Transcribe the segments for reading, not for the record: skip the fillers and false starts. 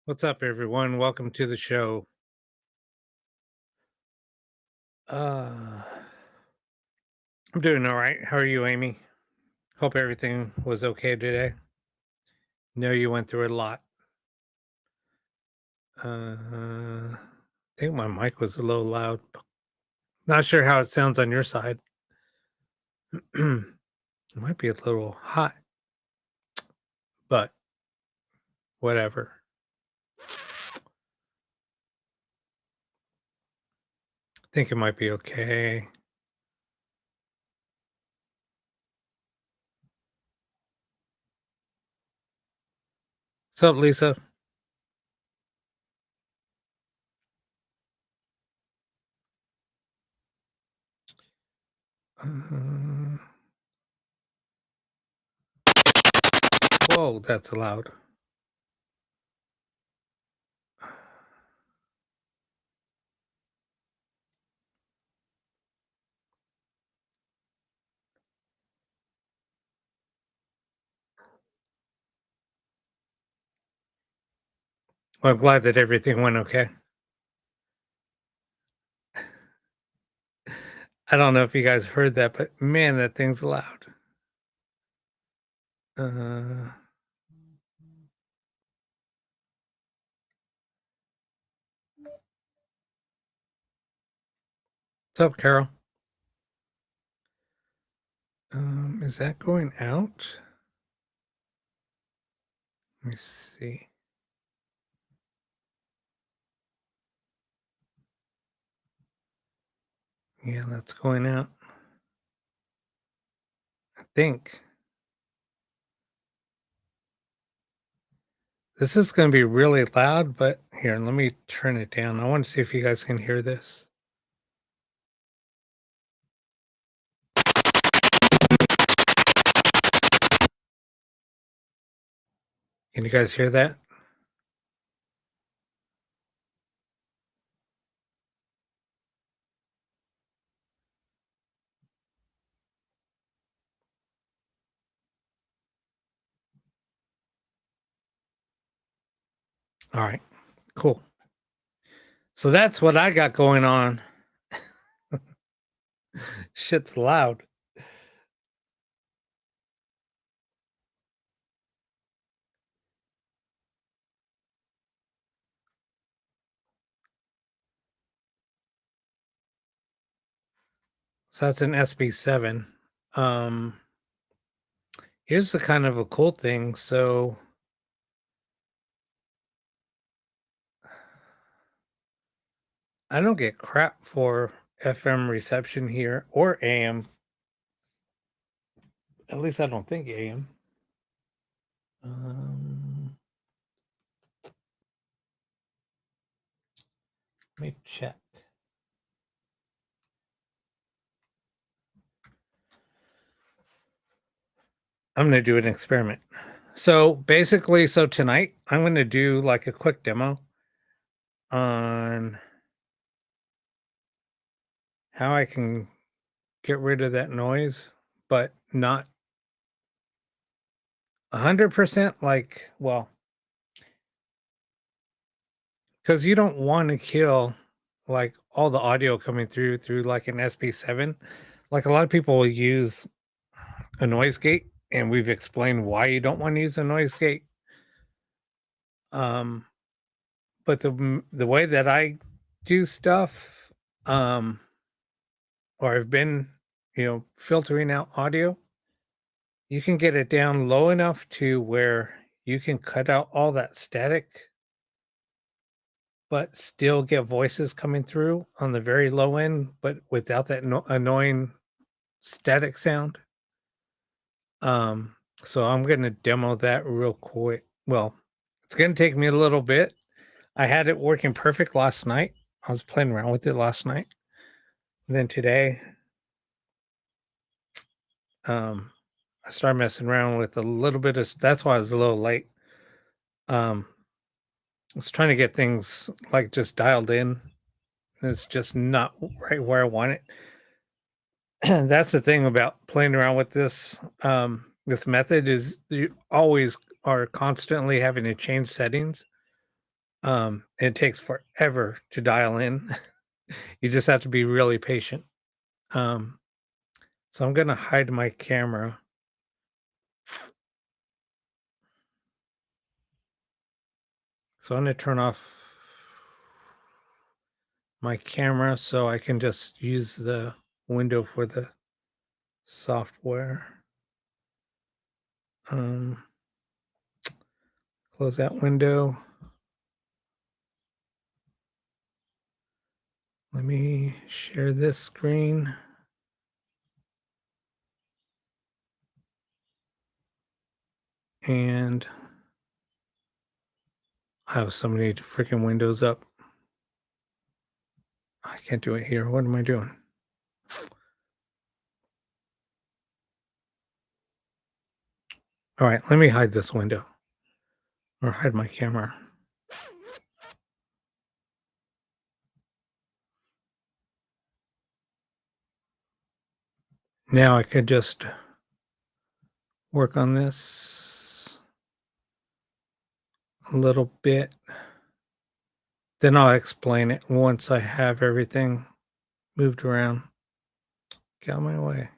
What's up, everyone? Welcome to the show. Uh, I'm doing all right. How are you, Amy? Hope everything was okay today. Know you went through a lot. I think my mic was a little loud. Not sure how it sounds on your side. It might be a little hot, but whatever. I think it might be okay. What's up, Lisa? Uh, Whoa, that's loud. Well, I'm glad that everything went okay. I don't know if you guys heard that, but man, that thing's loud. Uh, what's up, Carol? Is that going out? Let me see. Yeah, that's going out. I think. This is going to be really loud, but here, let me turn it down. I want to see if you guys can hear this. Can you guys hear that? All right, cool. So that's what I got going on. Shit's loud. So that's an SB7. Um, Here's the kind of a cool thing. So I don't get crap for FM reception here or AM. At least I don't think AM. Let me check. I'm going to do an experiment. So basically, so tonight I'm going to do like a quick demo on how I can get rid of that noise, but not 100% like, well, because you don't want to kill like all the audio coming through like an SP7. Like a lot of people will use a noise gate, and we've explained why you don't want to use a noise gate. Um, but the way that I do stuff, or I've been, filtering out audio, you can get it down low enough to where you can cut out all that static, but still get voices coming through on the very low end, but without that annoying static sound. So I'm going to demo that real quick. Well, it's going to take me a little bit. I had it working perfect last night. I was playing around with it last night. And then today, um, I started messing around with a little bit of. That's why I was a little late. I was trying to get things like just dialed in. And it's just not right where I want it. That's the thing about playing around with this. This method is you always are constantly having to change settings It takes forever to dial in. You just have to be really patient. Um, so I'm gonna hide my camera. So I'm gonna turn off my camera so I can just use the window for the software. Close that window. Let me share this screen. And I have so many freaking windows up. I can't do it here. What am I doing? All right, let me hide this window or hide my camera. Now I could just work on this a little bit. Then I'll explain it once I have everything moved around. Get out of my way.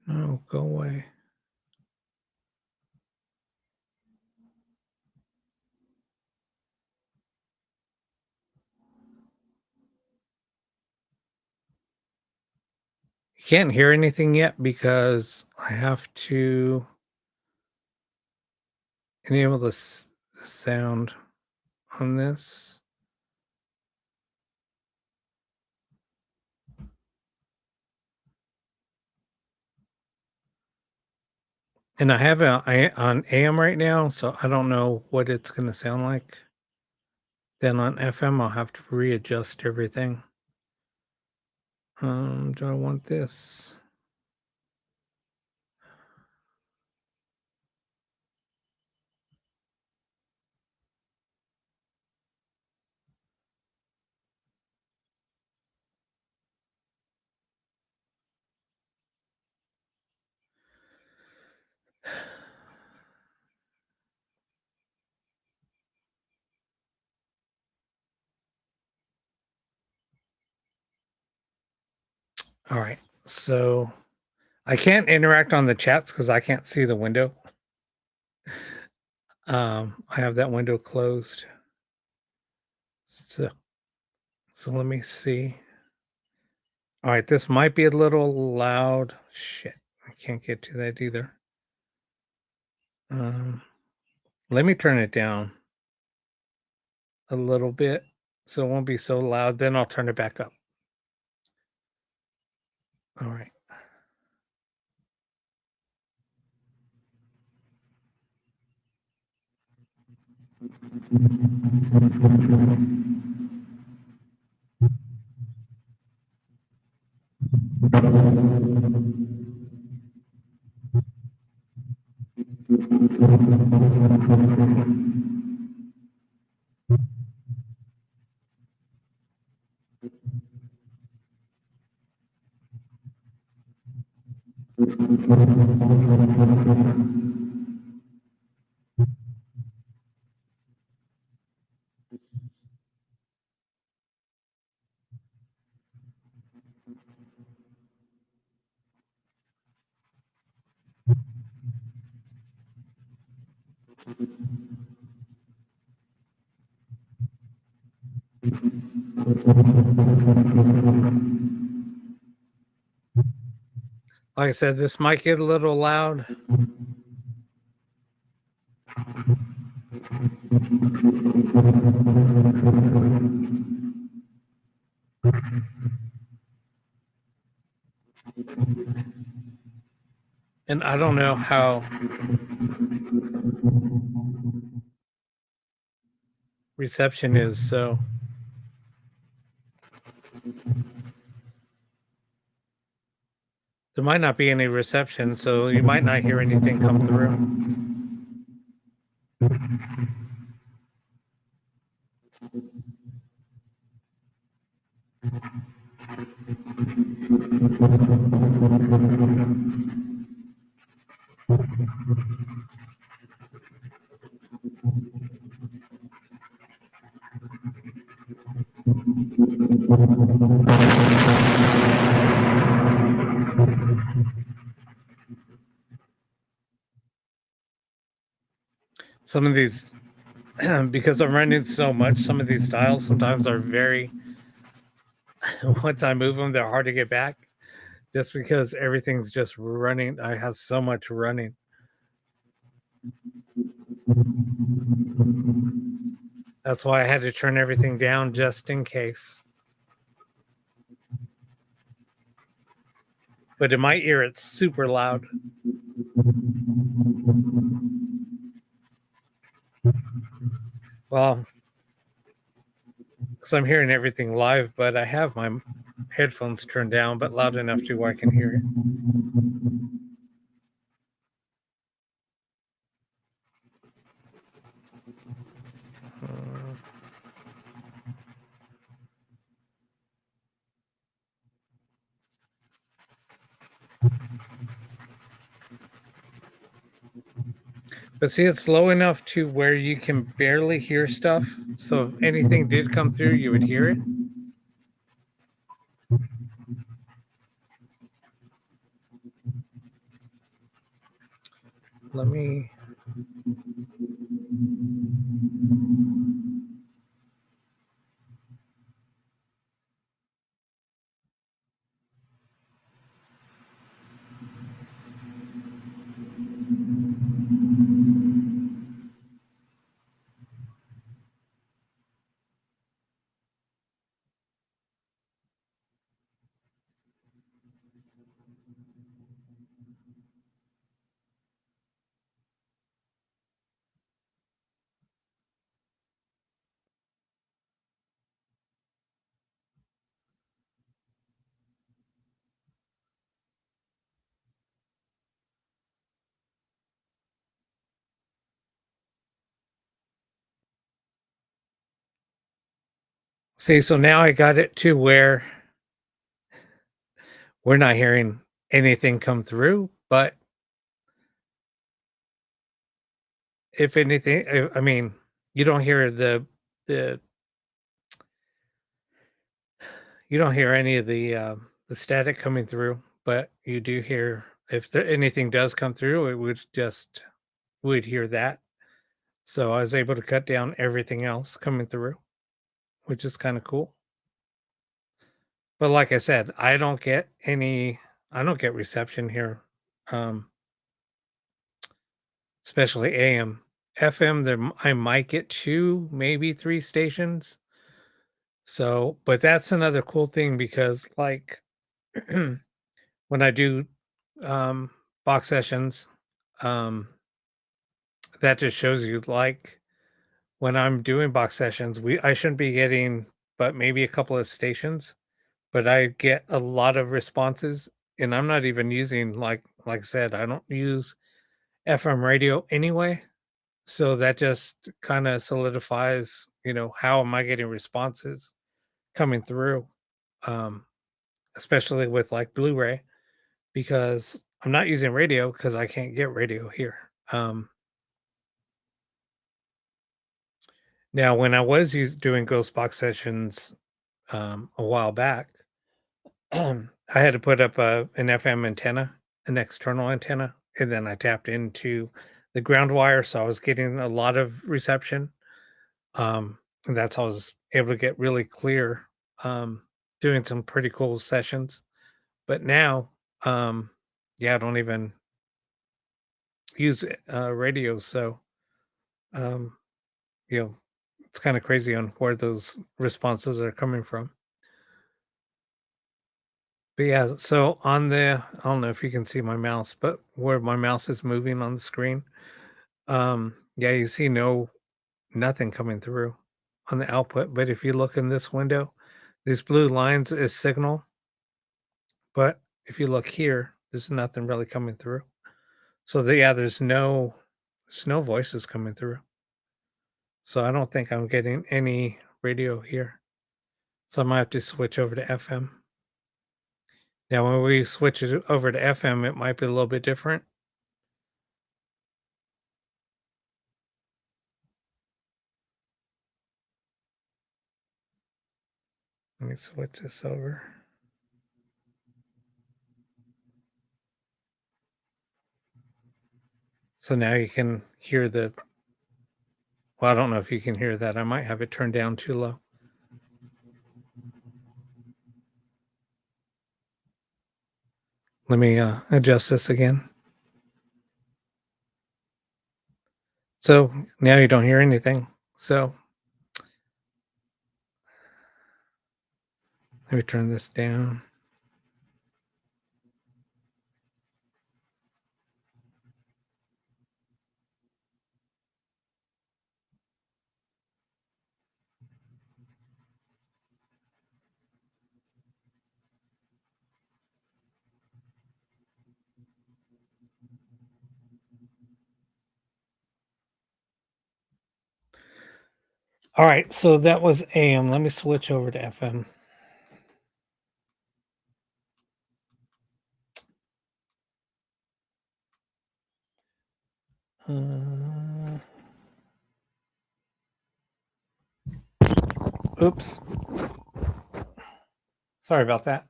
No, go away. You can't hear anything yet because I have to enable the sound on this. And I have it on AM right now, so I don't know what it's going to sound like. Then on FM, I'll have to readjust everything. Do I want this? All right, so I can't interact on the chats because I can't see the window. I have that window closed. So let me see. All right, this might be a little loud. Shit, I can't get to that either. Let me turn it down a little bit so it won't be so loud. Then I'll turn it back up. All right. Like I said, this might get a little loud. And I don't know how reception is, so there might not be any reception, so you might not hear anything come through. Some of these, because I'm running so much, some of these dials sometimes are very, once I move them, they're hard to get back just because everything's just running. I have so much running. That's why I had to turn everything down just in case. But in my ear, it's super loud. Well, because I'm hearing everything live, but I have my headphones turned down, but loud enough to where I can hear it. Uh, But see, it's low enough to where you can barely hear stuff. So if anything did come through, you would hear it. Let me. See, so now I got it to where we're not hearing anything come through, but if anything, I mean, you don't hear the you don't hear any of the static coming through, but you do hear if there, anything does come through, it would just would hear that. So I was able to cut down everything else coming through, which is kind of cool. But like I said, I don't get reception here. Um, especially AM. FM, I might get two, maybe three stations. So, but that's another cool thing because like when I do um box sessions, um that just shows you like when I'm doing box sessions, I shouldn't be getting but maybe a couple of stations, but I get a lot of responses and I'm not even using like I said, I don't use FM radio anyway. So that just kind of solidifies, how am I getting responses coming through? Um, especially with like Blu-ray, because I'm not using radio because I can't get radio here. Now, when I was doing ghost box sessions a while back, I had to put up an FM antenna, an external antenna, and then I tapped into the ground wire, so I was getting a lot of reception. And that's how I was able to get really clear, doing some pretty cool sessions. But now, um, yeah, I don't even use radio, so um, you know, it's kind of crazy on where those responses are coming from. But yeah, so I don't know if you can see my mouse, but where my mouse is moving on the screen, yeah, you see nothing coming through on the output. But if you look in this window, these blue lines is signal. But if you look here, there's nothing really coming through. So yeah, there's no voices coming through. So I don't think I'm getting any radio here. So I might have to switch over to FM. Now, when we switch it over to FM, it might be a little bit different. Let me switch this over. So now you can hear the, well, I don't know if you can hear that. I might have it turned down too low. Let me adjust this again. So now you don't hear anything. So let me turn this down. All right, so that was AM. Let me switch over to FM. Oops. Sorry about that.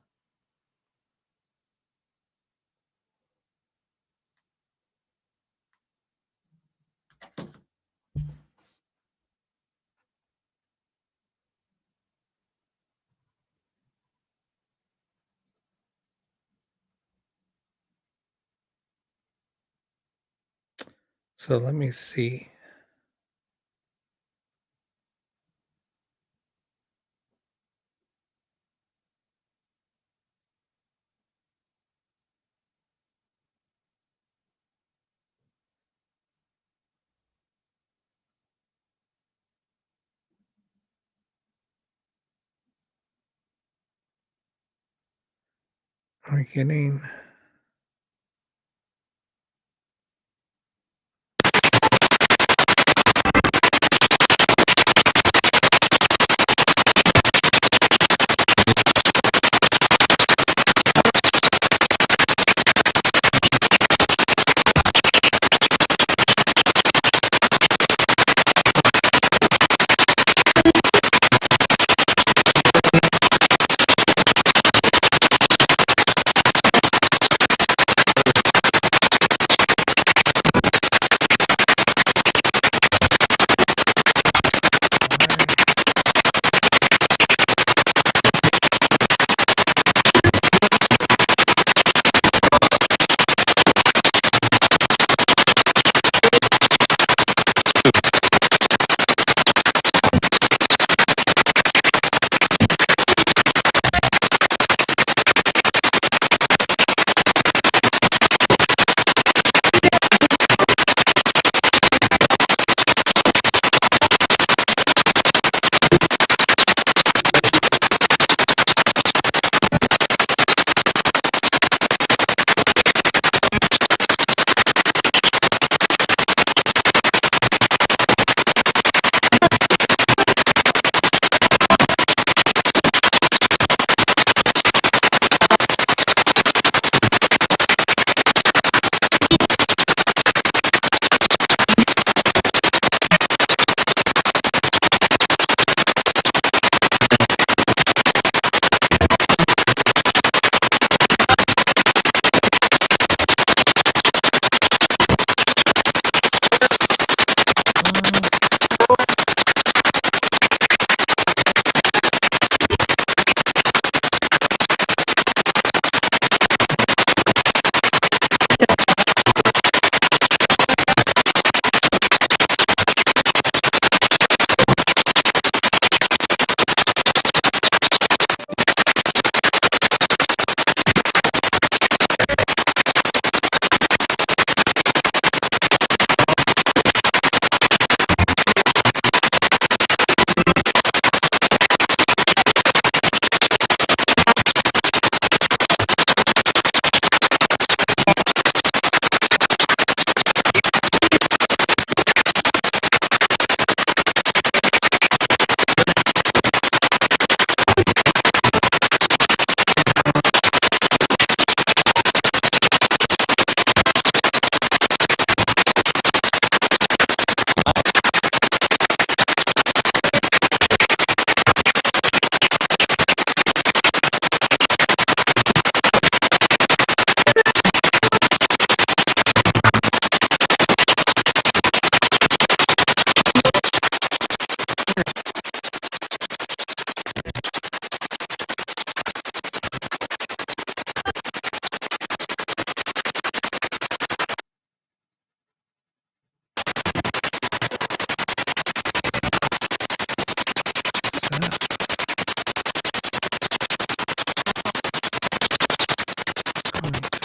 So let me see. Awakening.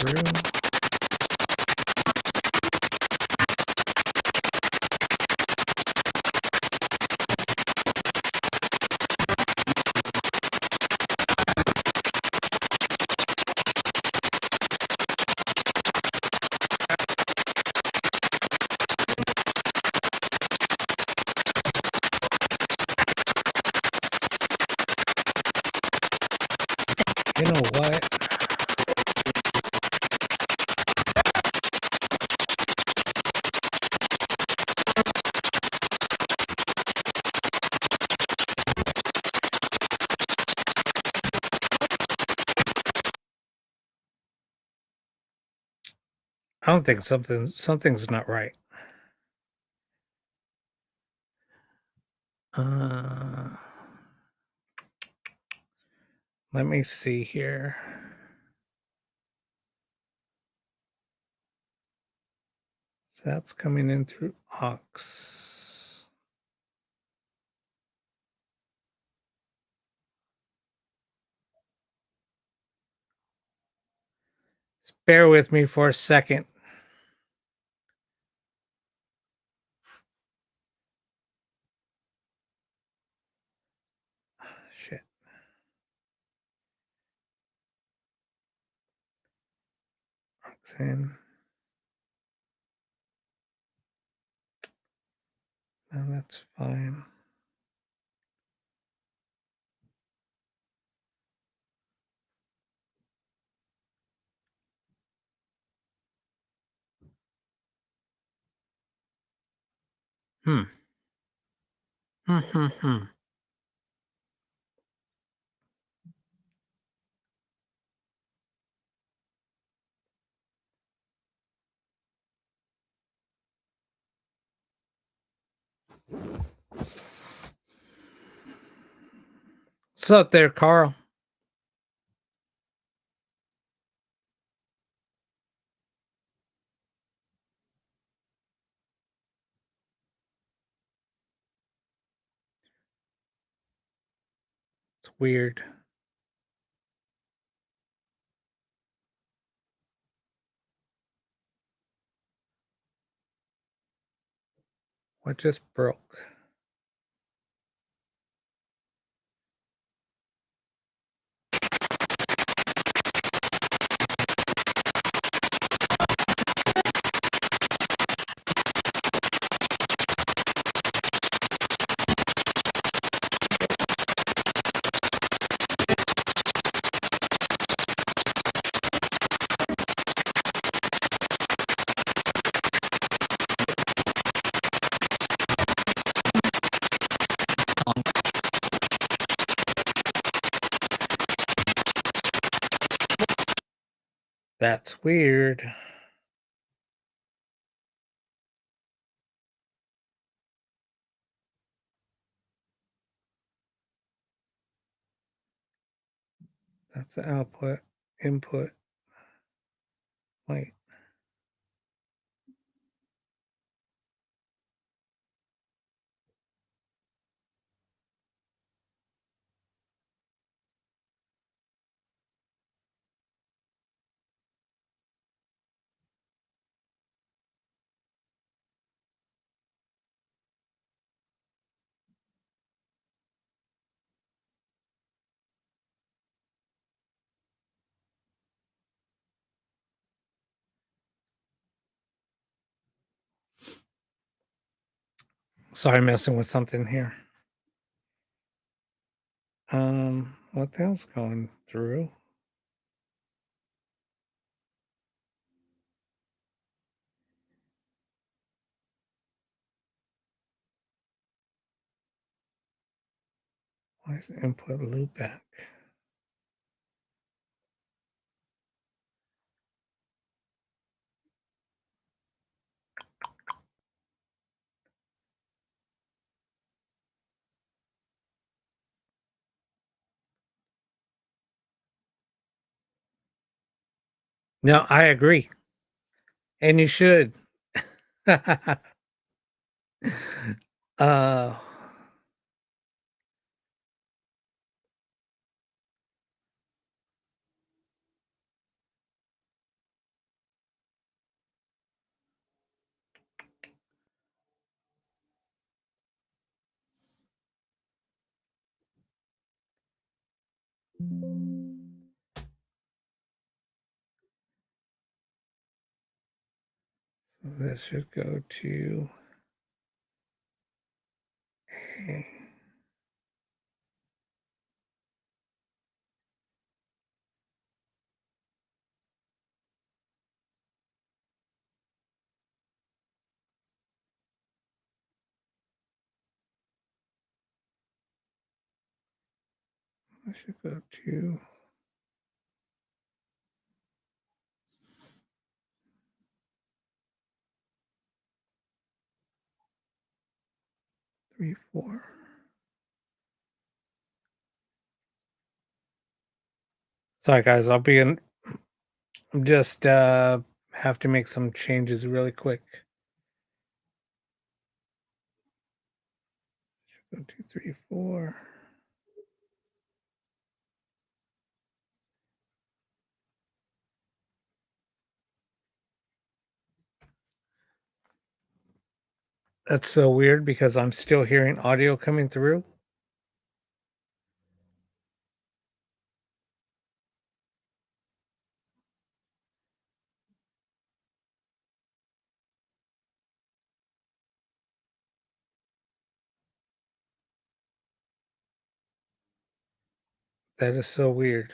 through. You know what? I don't think something's not right. Uh, let me see here. So that's coming in through aux. Just bear with me for a second. Shit. Roxanne. No, that's fine. Hmm. Hmm. What's up there, Carl? It's weird. What just broke? That's weird. That's the output. Input. Wait. Sorry, messing with something here. What the hell's going through? Why is input loop back? No, I agree. And you should. uh So this should go to A. This should go to 3, 4. Sorry guys, I'll be in. I'm just have to make some changes really quick. Go 2, 3, 4. That's so weird because I'm still hearing audio coming through. That is so weird.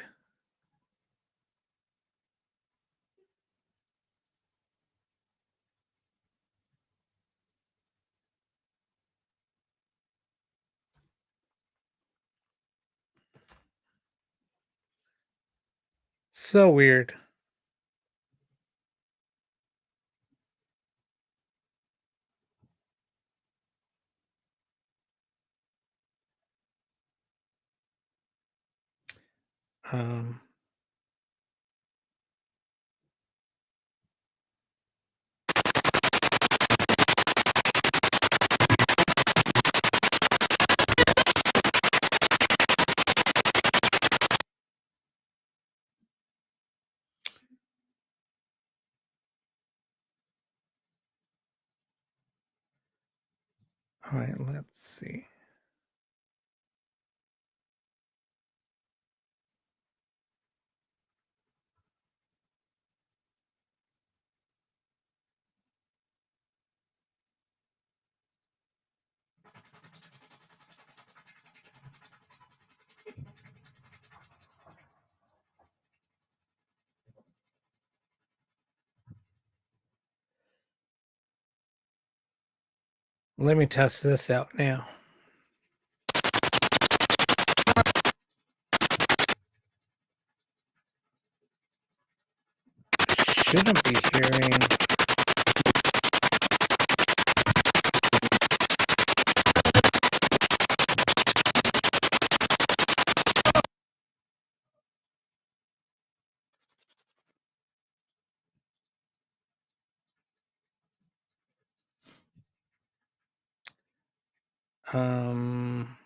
So weird. Um, all right, let's see. Let me test this out now. Shouldn't be hearing. Um,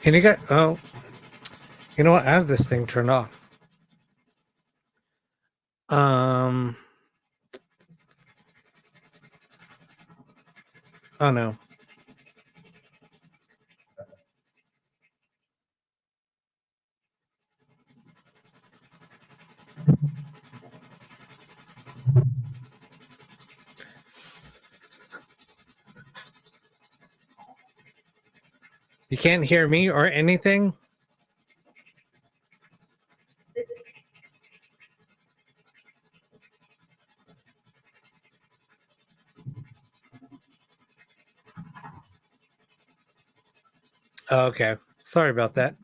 Can you get? Oh, you know what? I have this thing turned off. Um. Oh no. You can't hear me or anything? Oh, okay. Sorry about that.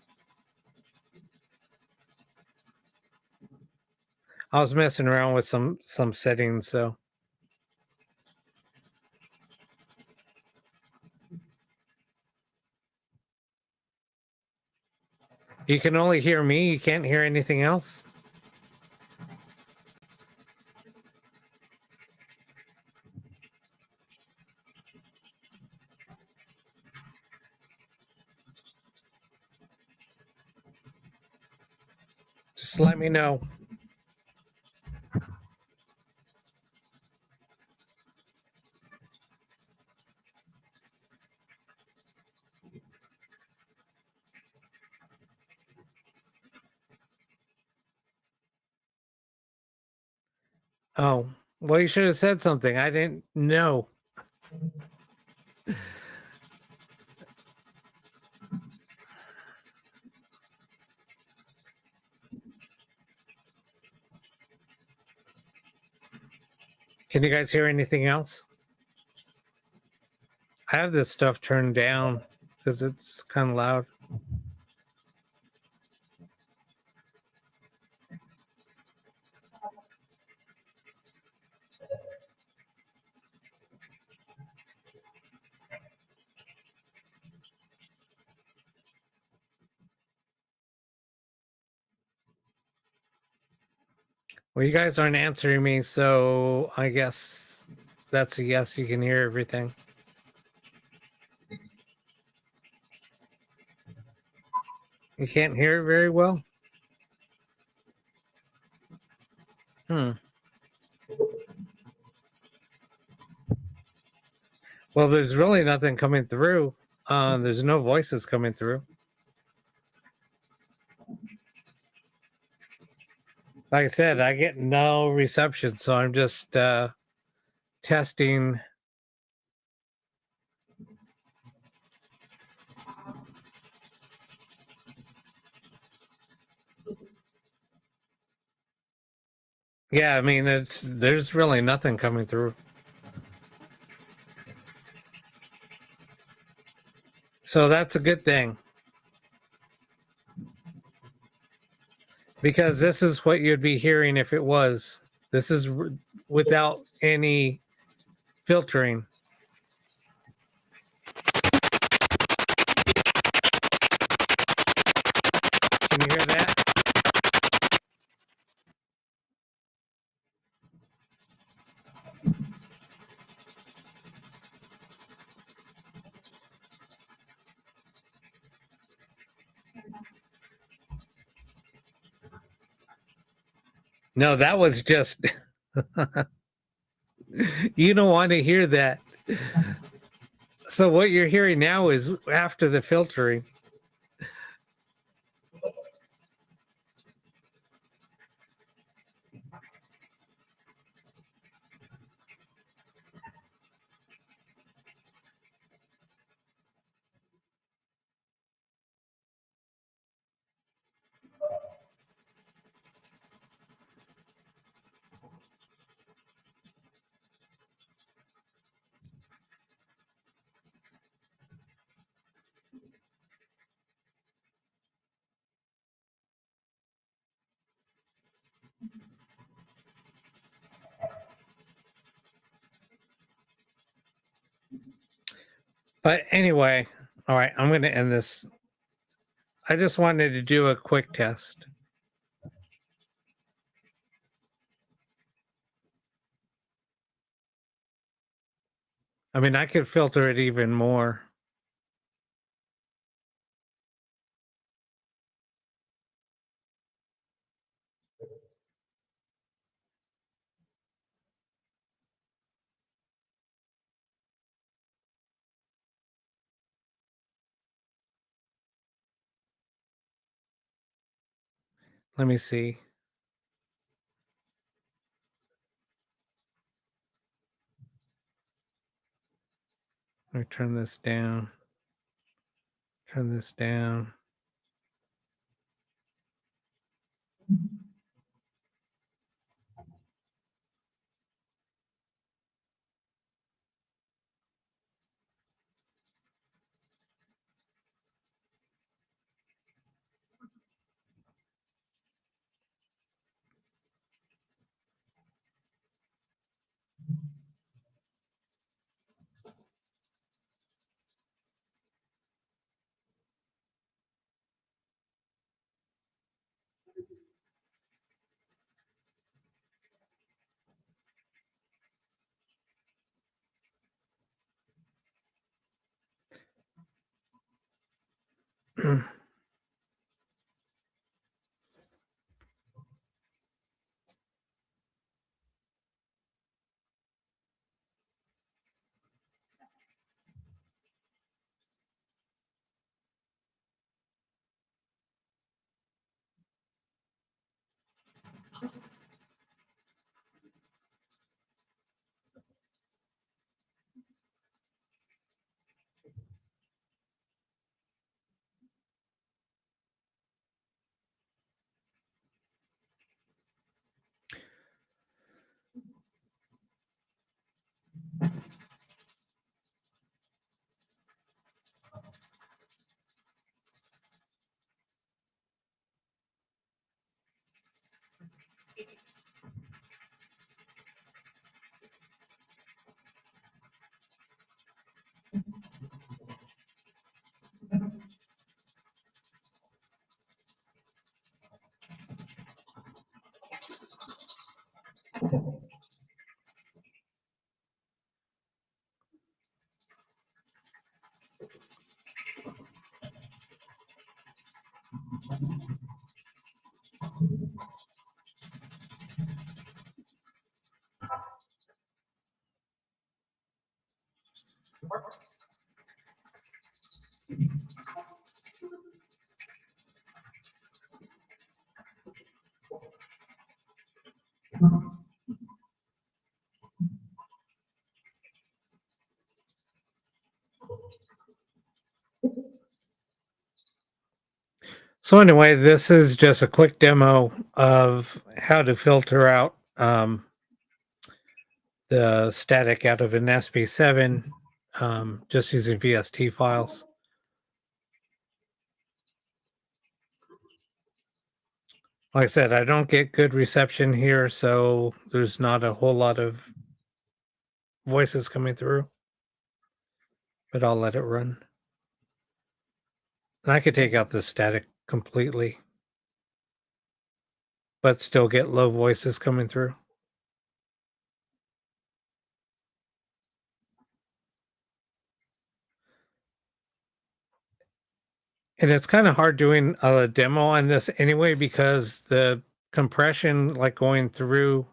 I was messing around with some settings, so you can only hear me. You can't hear anything else. Just let me know. Oh, well, you should have said something. I didn't know. Can you guys hear anything else? I have this stuff turned down because it's kind of loud. Well, you guys aren't answering me, so I guess that's a yes. You can hear everything. You can't hear it very well? Hmm. Well, there's really nothing coming through. There's no voices coming through. Like I said, I get no reception, so I'm just testing. Yeah, I mean, there's really nothing coming through. So that's a good thing because this is what you'd be hearing if it was. This is without any filtering. Can you hear that? No, that was just, you don't want to hear that. So what you're hearing now is after the filtering. But anyway, all right, I'm going to end this. I just wanted to do a quick test. I mean, I could filter it even more. Let me see. Let me turn this down. Turn this down. So anyway, this is just a quick demo of how to filter out the static out of an SP7 just using VST files. Like I said, I don't get good reception here, so there's not a whole lot of voices coming through, but I'll let it run. And I could take out the static completely, but still get low voices coming through. And it's kind of hard doing a demo on this anyway, because the compression, like going through,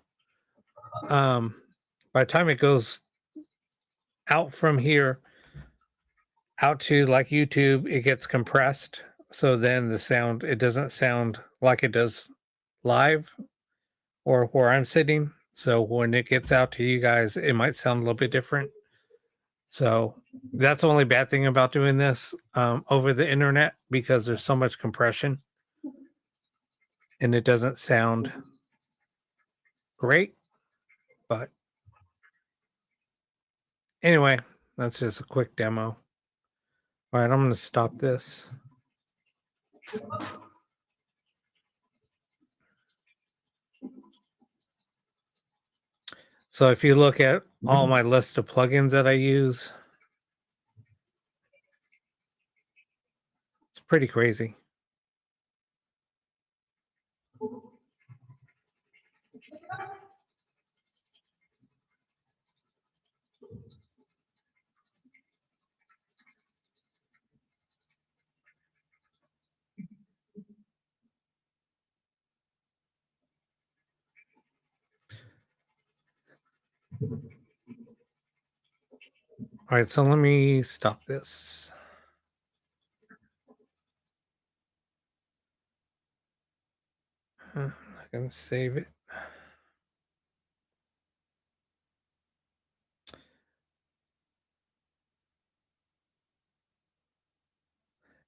by the time it goes out from here out to like YouTube, it gets compressed. So then the sound, it doesn't sound like it does live or where I'm sitting. So when it gets out to you guys, it might sound a little bit different. So that's the only bad thing about doing this over the internet, because there's so much compression and it doesn't sound great. But anyway, that's just a quick demo. All right, I'm going to stop this. So if you look at all my list of plugins that I use, it's pretty crazy. All right, so let me stop this. I can save it.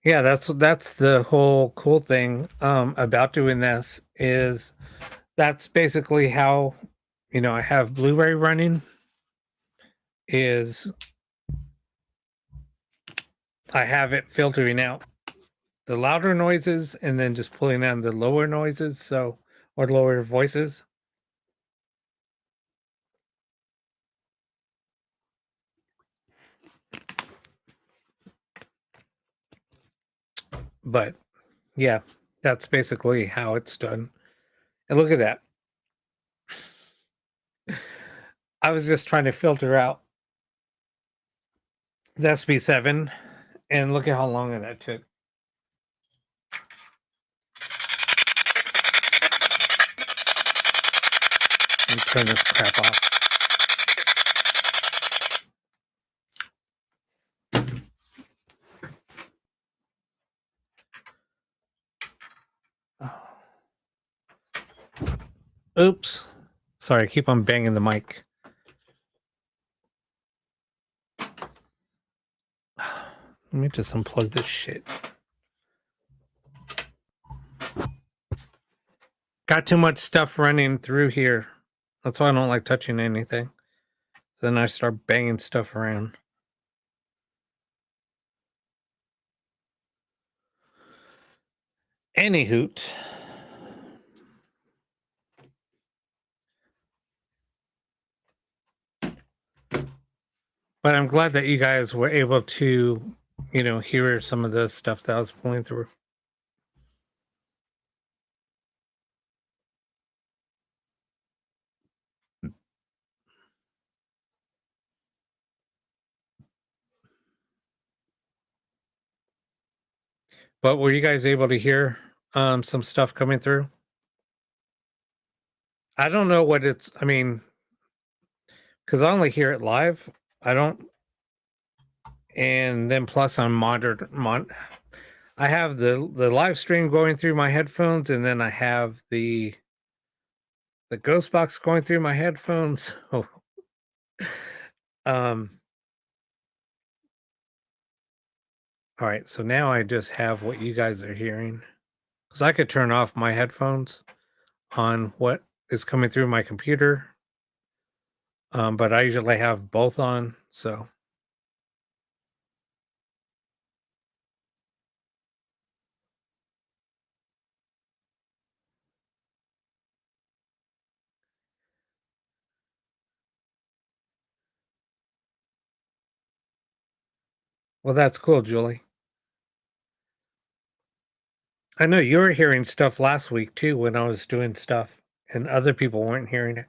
Yeah, that's the whole cool thing about doing this is that's basically how I have Blu-ray running is I have it filtering out the louder noises and then just pulling on the lower noises, or lower voices. But yeah, that's basically how it's done. And look at that. I was just trying to filter out the SB7 and look at how long that took. Let me turn this crap off. Oops. Sorry, I keep on banging the mic. Let me just unplug this shit. Got too much stuff running through here. That's why I don't like touching anything. Then I start banging stuff around. Any hoot. But I'm glad that you guys were able to, hear some of the stuff that I was pulling through. But were you guys able to hear some stuff coming through? I don't know what I mean, because I only hear it live. I don't, and then plus I'm I have the live stream going through my headphones, and then I have the ghost box going through my headphones. So, um, all right. So now I just have what you guys are hearing, because I could turn off my headphones on what is coming through my computer. But I usually have both on, so. Well, that's cool, Julie. I know you were hearing stuff last week too when I was doing stuff, and other people weren't hearing it.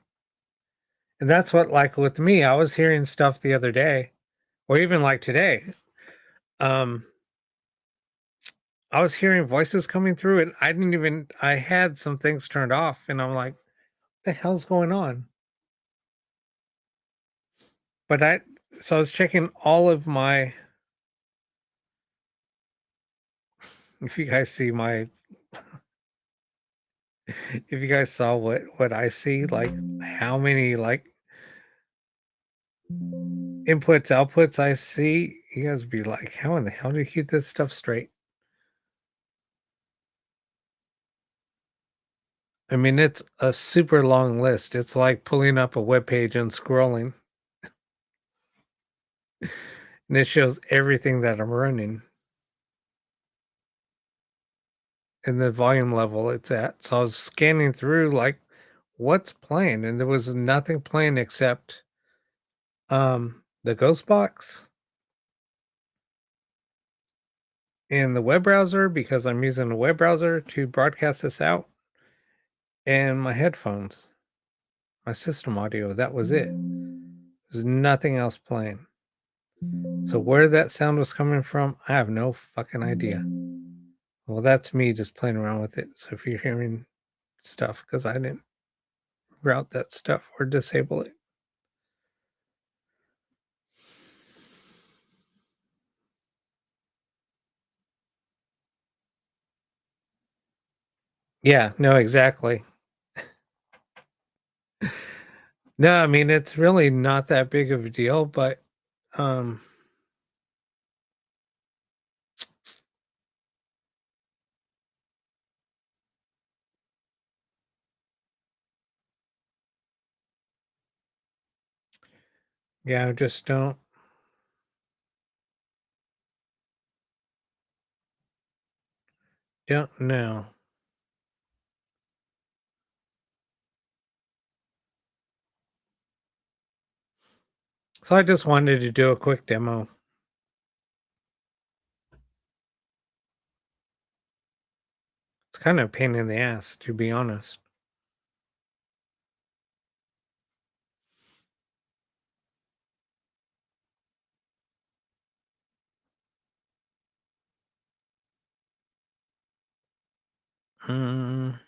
And that's what, like with me, I was hearing stuff the other day, or even like today. Um, I was hearing voices coming through, and I had some things turned off, and I'm like, what the hell's going on? But so I was checking all of my, if you guys see my, if you guys saw what I see, like how many like inputs, outputs I see, you guys be like, how in the hell do you keep this stuff straight? I mean, it's a super long list. It's like pulling up a web page and scrolling, and it shows everything that I'm running and the volume level it's at. So I was scanning through like what's playing, and there was nothing playing except the ghost box in the web browser because I'm using a web browser to broadcast this out, and my headphones, my system audio. That was it. There's nothing else playing. So where that sound was coming from, I have no fucking idea. Well, that's me just playing around with it. So if you're hearing stuff, because I didn't route that stuff or disable it. Yeah, no, exactly. No, I mean, it's really not that big of a deal, but, um, yeah, I just don't know. So I just wanted to do a quick demo. It's kind of a pain in the ass, to be honest. Mm,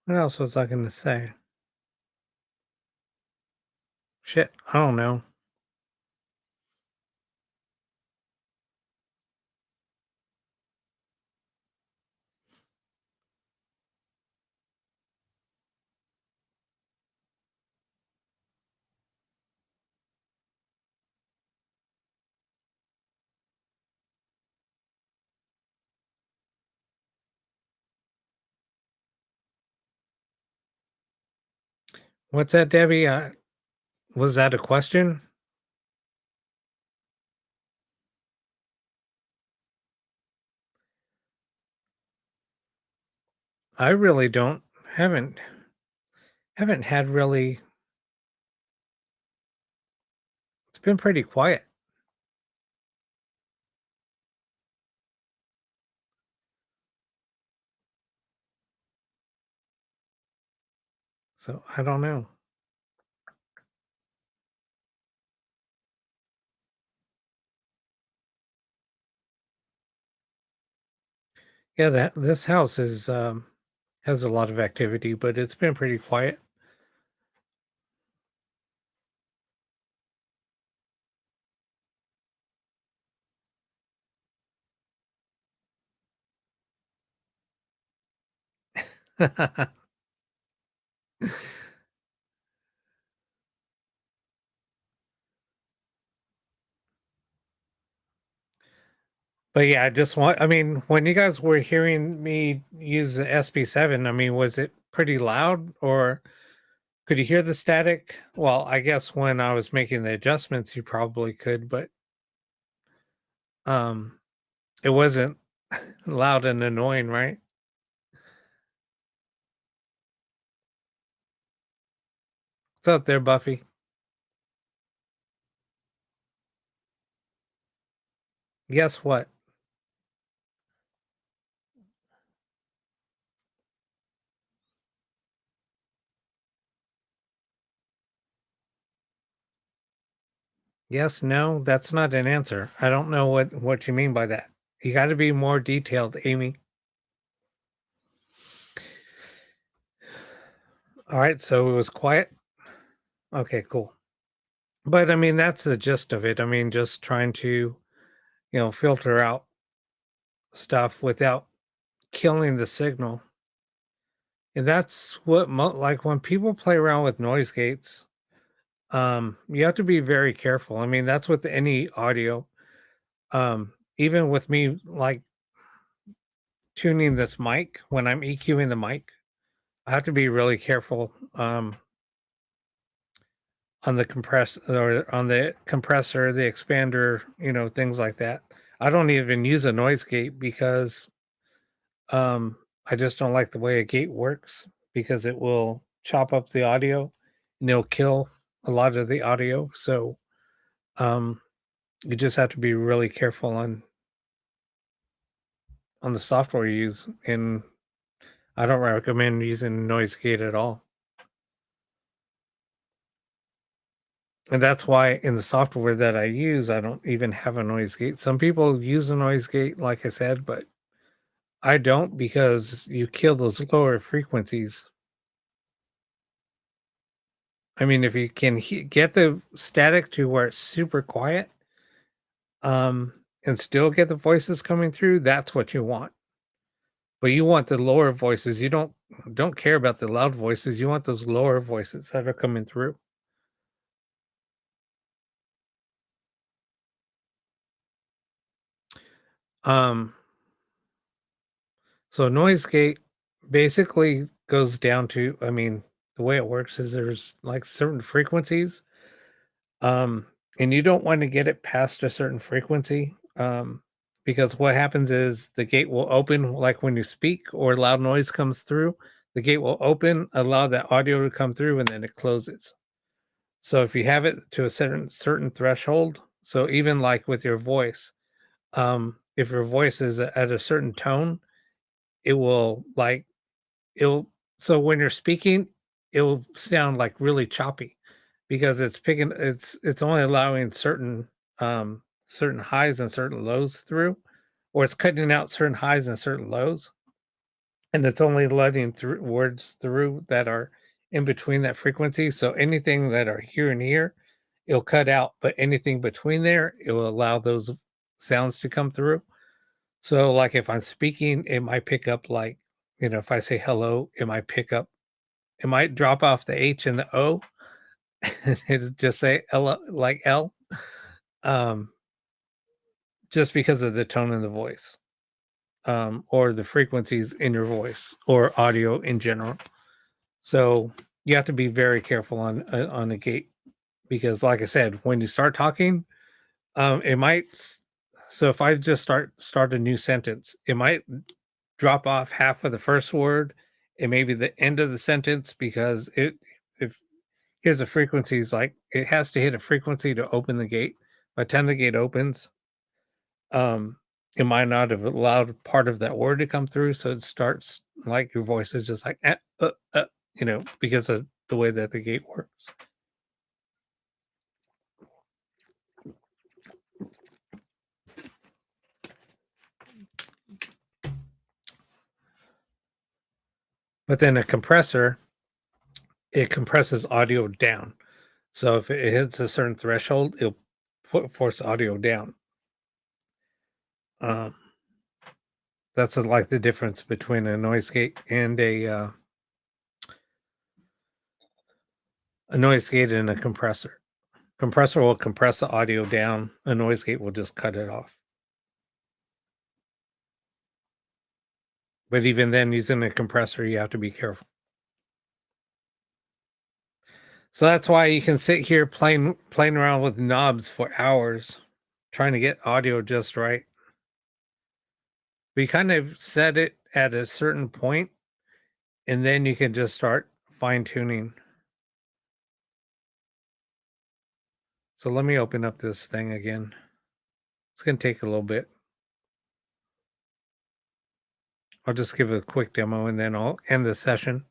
what else was I gonna say? Shit, I don't know. What's that, Debbie? Was that a question? I really haven't haven't had really. It's been pretty quiet, so I don't know. Yeah, that this house is has a lot of activity, but it's been pretty quiet. But yeah, I just want. I mean, when you guys were hearing me use the SB7, I mean, was it pretty loud, or could you hear the static? Well, I guess when I was making the adjustments, you probably could, but um, it wasn't loud and annoying, right? What's up there, Buffy? Guess what? Yes, no, that's not an answer. I don't know what you mean by that. You got to be more detailed, Amy. All right, so it was quiet. Okay, cool. But I mean, that's the gist of it. I mean, just trying to, filter out stuff without killing the signal. And that's what like when people play around with noise gates, you have to be very careful. I mean, that's with any audio. Even with me like tuning this mic when I'm EQing the mic, I have to be really careful on the compressor, the expander, things like that. I don't even use a noise gate because I just don't like the way a gate works because it will chop up the audio and it'll kill a lot of the audio. So um, you just have to be really careful on the software you use. And I don't recommend using noise gate at all. And that's why in the software that I use, I don't even have a noise gate. Some people use a noise gate, like I said, but I don't because you kill those lower frequencies. I mean, if you can get the static to where it's super quiet, and still get the voices coming through, that's what you want. but you want the lower voices. You don't care about the loud voices. You want those lower voices that are coming through. Um, so noise gate basically goes down to, I mean, the way it works is there's like certain frequencies, um, and you don't want to get it past a certain frequency, because what happens is the gate will open, like when you speak or loud noise comes through, the gate will open, allow that audio to come through, and then it closes. So if you have it to a certain threshold, so even like with your voice, if your voice is at a certain tone, it will like it'll so when you're speaking, it will sound like really choppy because it's only allowing certain highs and certain lows through, or it's cutting out certain highs and certain lows, and it's only letting through words through that are in between that frequency. So anything that are here and here, it'll cut out, but anything between there, it will allow those sounds to come through. So like if I'm speaking, it might pick up like, if I say hello, it might drop off the H and the O and it'll just say L like L, um, just because of the tone of the voice, or the frequencies in your voice or audio in general. So you have to be very careful on the gate because, like I said, when you start talking, it might. So if I just start a new sentence, it might drop off half of the first word and maybe the end of the sentence because if here's the frequencies, like it has to hit a frequency to open the gate. By the time the gate opens, um, it might not have allowed part of that word to come through, so it starts like your voice is just like because of the way that the gate works. But then a compressor, it compresses audio down. So if it hits a certain threshold, it'll force audio down. Um, that's like the difference between a noise gate and a noise gate and a compressor. Compressor will compress the audio down. A noise gate will just cut it off. But even then, using a compressor, you have to be careful. So that's why you can sit here playing around with knobs for hours, trying to get audio just right. We kind of set it at a certain point, and then you can just start fine tuning. So let me open up this thing again. It's going to take a little bit. I'll just give it a quick demo and then I'll end the session.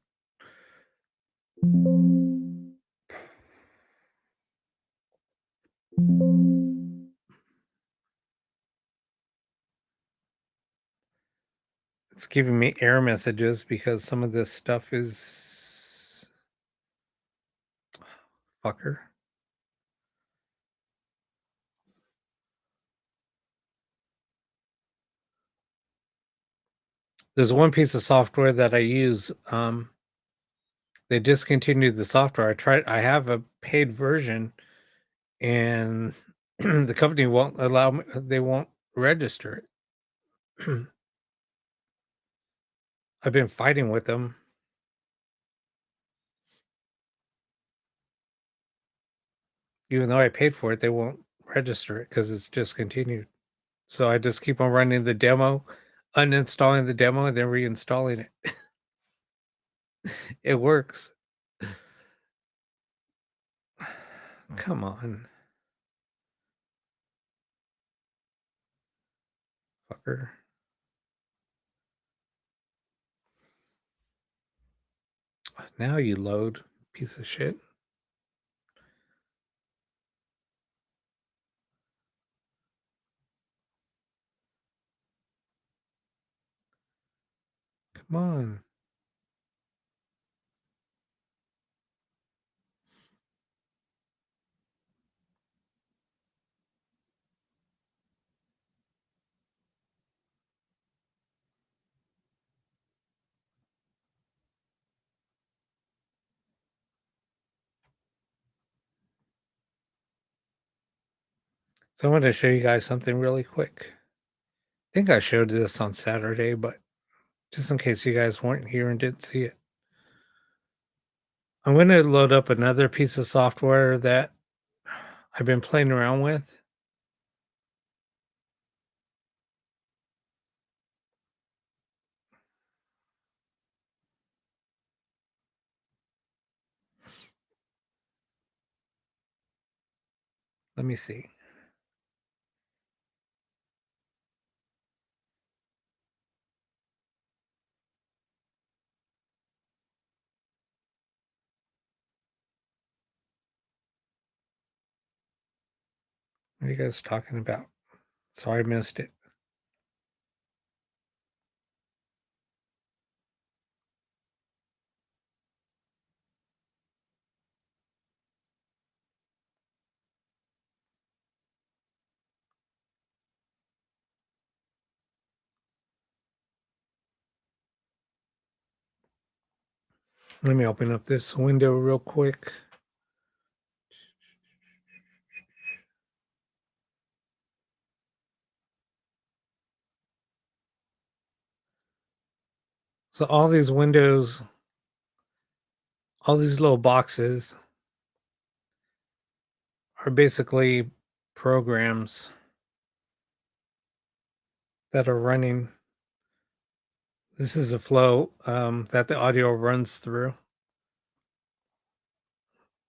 It's giving me error messages because some of this stuff is fucker. There's one piece of software that I use. They discontinued the software. I have a paid version and the company won't allow me, they won't register it. I've been fighting with them. Even though I paid for it, they won't register it because it's discontinued. So I just keep on running the demo, uninstalling the demo, and then reinstalling it. It works. Come on, fucker. Now you load, piece of shit. Come on. So I wanted to show you guys something really quick. I think I showed this on Saturday, but just in case you guys weren't here and didn't see it. I'm going to load up another piece of software that I've been playing around with. Let me see. What are you guys talking about? Sorry I missed it. Let me open up this window real quick. So all these windows, all these little boxes are basically programs that are running. This is a flow that the audio runs through.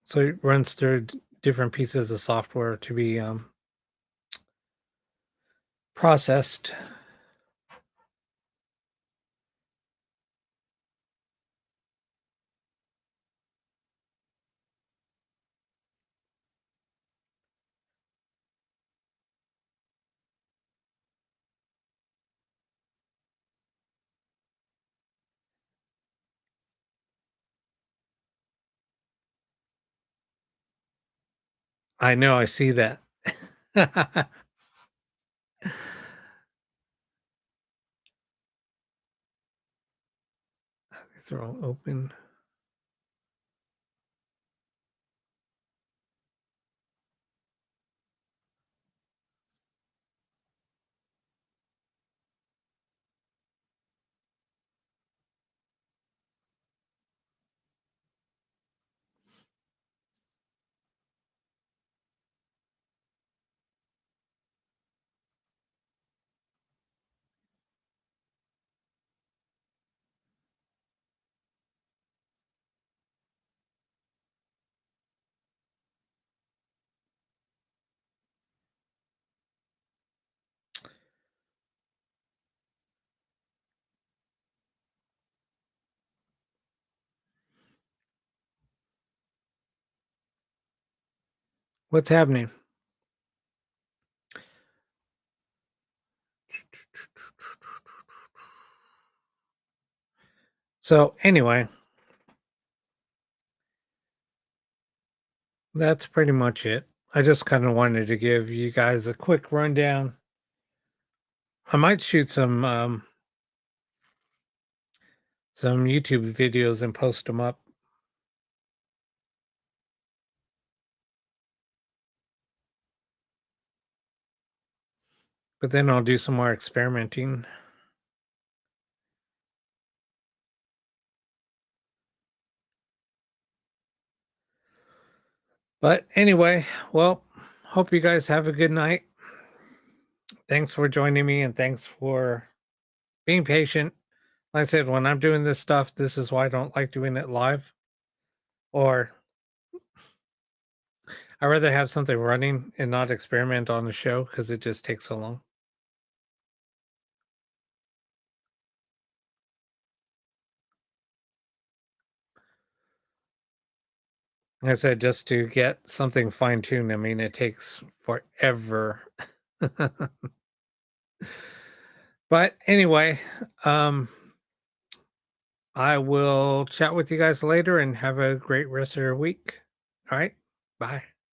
So it runs through different pieces of software to be processed. I know, I see that. These are all open. What's happening? So anyway, that's pretty much it. I just kind of wanted to give you guys a quick rundown. I might shoot some YouTube videos and post them up. But then I'll do some more experimenting. But anyway, well, hope you guys have a good night. Thanks for joining me and thanks for being patient. Like I said, when I'm doing this stuff, this is why I don't like doing it live. Or I'd rather have something running and not experiment on the show because it just takes so long. Like I said, just to get something fine tuned, I mean, it takes forever. But anyway, I will chat with you guys later and have a great rest of your week. All right. Bye.